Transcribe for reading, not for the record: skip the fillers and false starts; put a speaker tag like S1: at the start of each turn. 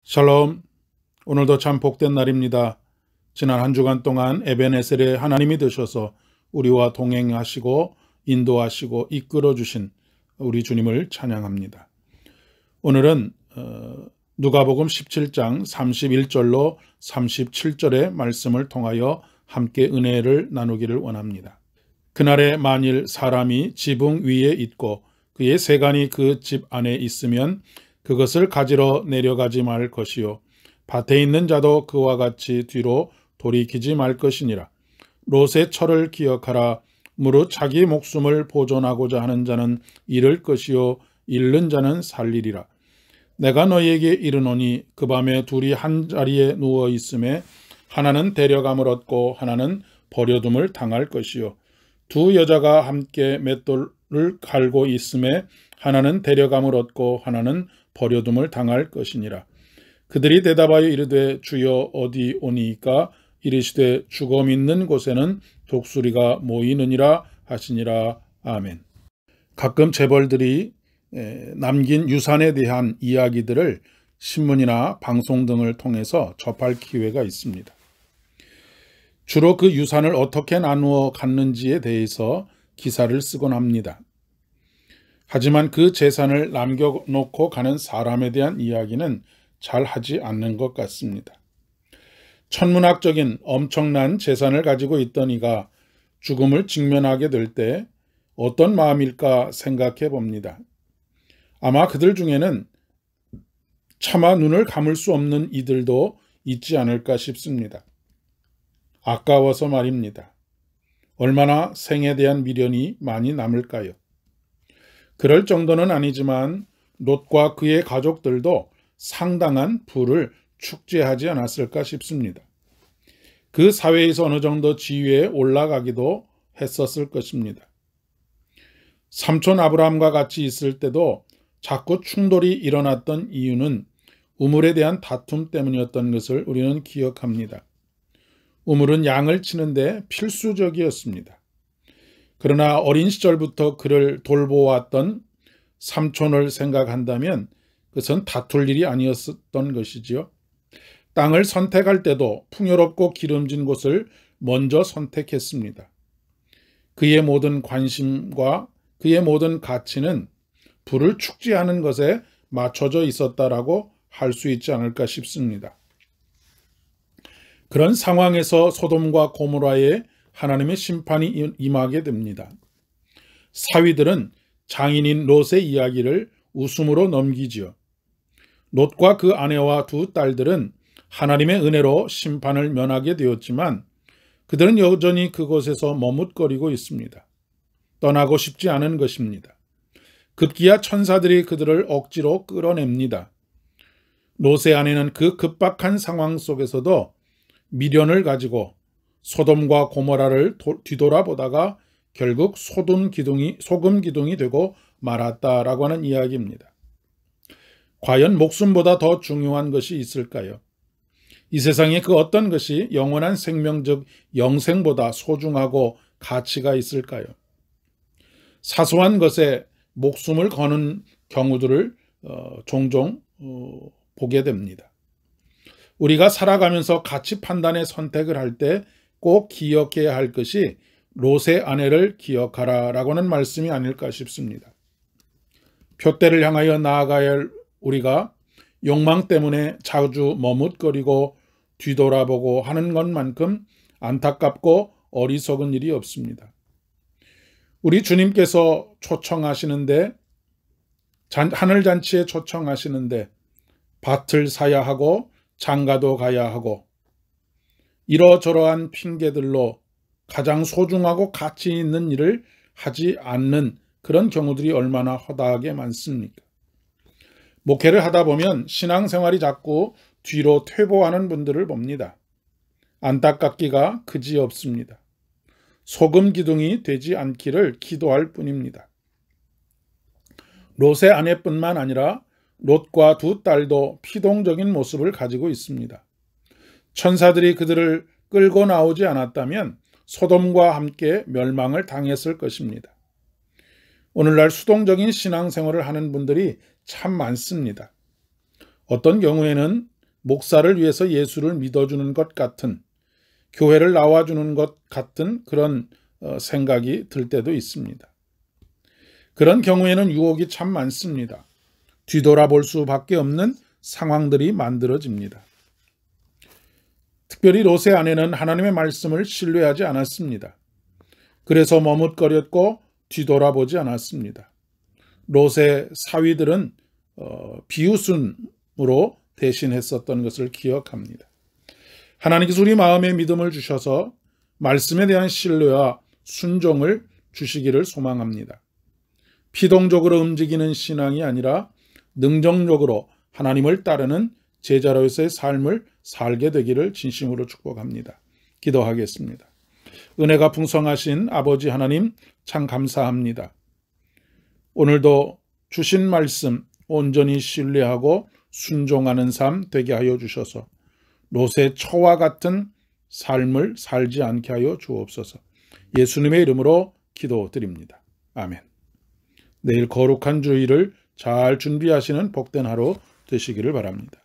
S1: 샬롬. 오늘도 참 복된 날입니다. 지난 한 주간 동안 에벤에셀의 하나님이 되셔서 우리와 동행하시고 인도하시고 이끌어주신 우리 주님을 찬양합니다. 오늘은 누가복음 17장 31절로 37절의 말씀을 통하여 함께 은혜를 나누기를 원합니다. 그날에 만일 사람이 지붕 위에 있고 그의 세간이 그 집 안에 있으면 그것을 가지러 내려가지 말 것이요 밭에 있는 자도 그와 같이 뒤로 돌이키지 말 것이니라. 롯의 철을 기억하라. 무릇 자기 목숨을 보존하고자 하는 자는 잃을 것이요 잃는 자는 살리리라. 내가 너희에게 이르노니 그 밤에 둘이 한 자리에 누워 있음에 하나는 데려감을 얻고 하나는 버려둠을 당할 것이요 두 여자가 함께 맷돌을 갈고 있음에 하나는 데려감을 얻고 하나는 버려둠을 당할 것이니라. 그들이 대답하여 이르되 주여 어디 오니이까? 이르시되 죽음 있는 곳에는 독수리가 모이느니라 하시니라. 아멘. 가끔 재벌들이 남긴 유산에 대한 이야기들을 신문이나 방송 등을 통해서 접할 기회가 있습니다. 주로 그 유산을 어떻게 나누어 갔는지에 대해서 기사를 쓰곤 합니다. 하지만 그 재산을 남겨놓고 가는 사람에 대한 이야기는 잘 하지 않는 것 같습니다. 천문학적인 엄청난 재산을 가지고 있던 이가 죽음을 직면하게 될 때 어떤 마음일까 생각해 봅니다. 아마 그들 중에는 차마 눈을 감을 수 없는 이들도 있지 않을까 싶습니다. 아까워서 말입니다. 얼마나 생에 대한 미련이 많이 남을까요? 그럴 정도는 아니지만 롯과 그의 가족들도 상당한 부를 축제하지 않았을까 싶습니다. 그 사회에서 어느 정도 지위에 올라가기도 했었을 것입니다. 삼촌 아브라함과 같이 있을 때도 자꾸 충돌이 일어났던 이유는 우물에 대한 다툼 때문이었던 것을 우리는 기억합니다. 우물은 양을 치는데 필수적이었습니다. 그러나 어린 시절부터 그를 돌보았던 삼촌을 생각한다면 그것은 다툴 일이 아니었던 것이지요. 땅을 선택할 때도 풍요롭고 기름진 곳을 먼저 선택했습니다. 그의 모든 관심과 그의 모든 가치는 부를 축제하는 것에 맞춰져 있었다라고 할 수 있지 않을까 싶습니다. 그런 상황에서 소돔과 고모라에 하나님의 심판이 임하게 됩니다. 사위들은 장인인 롯의 이야기를 웃음으로 넘기지요. 롯과 그 아내와 두 딸들은 하나님의 은혜로 심판을 면하게 되었지만 그들은 여전히 그곳에서 머뭇거리고 있습니다. 떠나고 싶지 않은 것입니다. 급기야 천사들이 그들을 억지로 끌어냅니다. 롯의 아내는 그 급박한 상황 속에서도 미련을 가지고 소돔과 고모라를 뒤돌아보다가 결국 소금 기둥이 되고 말았다라고 하는 이야기입니다. 과연 목숨보다 더 중요한 것이 있을까요? 이 세상에 그 어떤 것이 영원한 생명 즉 영생보다 소중하고 가치가 있을까요? 사소한 것에 목숨을 거는 경우들을 종종 보게 됩니다. 우리가 살아가면서 가치 판단의 선택을 할 때 꼭 기억해야 할 것이 롯의 아내를 기억하라 라고 하는 말씀이 아닐까 싶습니다. 표대를 향하여 나아가야 할 우리가 욕망 때문에 자주 머뭇거리고 뒤돌아보고 하는 것만큼 안타깝고 어리석은 일이 없습니다. 우리 주님께서 초청하시는데 하늘잔치에 초청하시는데 밭을 사야 하고 장가도 가야 하고 이러저러한 핑계들로 가장 소중하고 가치 있는 일을 하지 않는 그런 경우들이 얼마나 허다하게 많습니까? 목회를 하다 보면 신앙생활이 자꾸 뒤로 퇴보하는 분들을 봅니다. 안타깝기가 그지없습니다. 소금 기둥이 되지 않기를 기도할 뿐입니다. 롯의 아내뿐만 아니라 롯과 두 딸도 피동적인 모습을 가지고 있습니다. 천사들이 그들을 끌고 나오지 않았다면 소돔과 함께 멸망을 당했을 것입니다. 오늘날 수동적인 신앙생활을 하는 분들이 참 많습니다. 어떤 경우에는 목사를 위해서 예수를 믿어주는 것 같은, 교회를 나와주는 것 같은 그런 생각이 들 때도 있습니다. 그런 경우에는 유혹이 참 많습니다. 뒤돌아볼 수밖에 없는 상황들이 만들어집니다. 특별히 롯의 아내는 하나님의 말씀을 신뢰하지 않았습니다. 그래서 머뭇거렸고 뒤돌아보지 않았습니다. 롯의 사위들은 비웃음으로 대신했었던 것을 기억합니다. 하나님께서 우리 마음에 믿음을 주셔서 말씀에 대한 신뢰와 순종을 주시기를 소망합니다. 피동적으로 움직이는 신앙이 아니라 능정적으로 하나님을 따르는 제자로서의 삶을 살게 되기를 진심으로 축복합니다. 기도하겠습니다. 은혜가 풍성하신 아버지 하나님 참 감사합니다. 오늘도 주신 말씀 온전히 신뢰하고 순종하는 삶 되게 하여 주셔서 롯의 처와 같은 삶을 살지 않게 하여 주옵소서. 예수님의 이름으로 기도드립니다. 아멘. 내일 거룩한 주일을 잘 준비하시는 복된 하루 되시기를 바랍니다.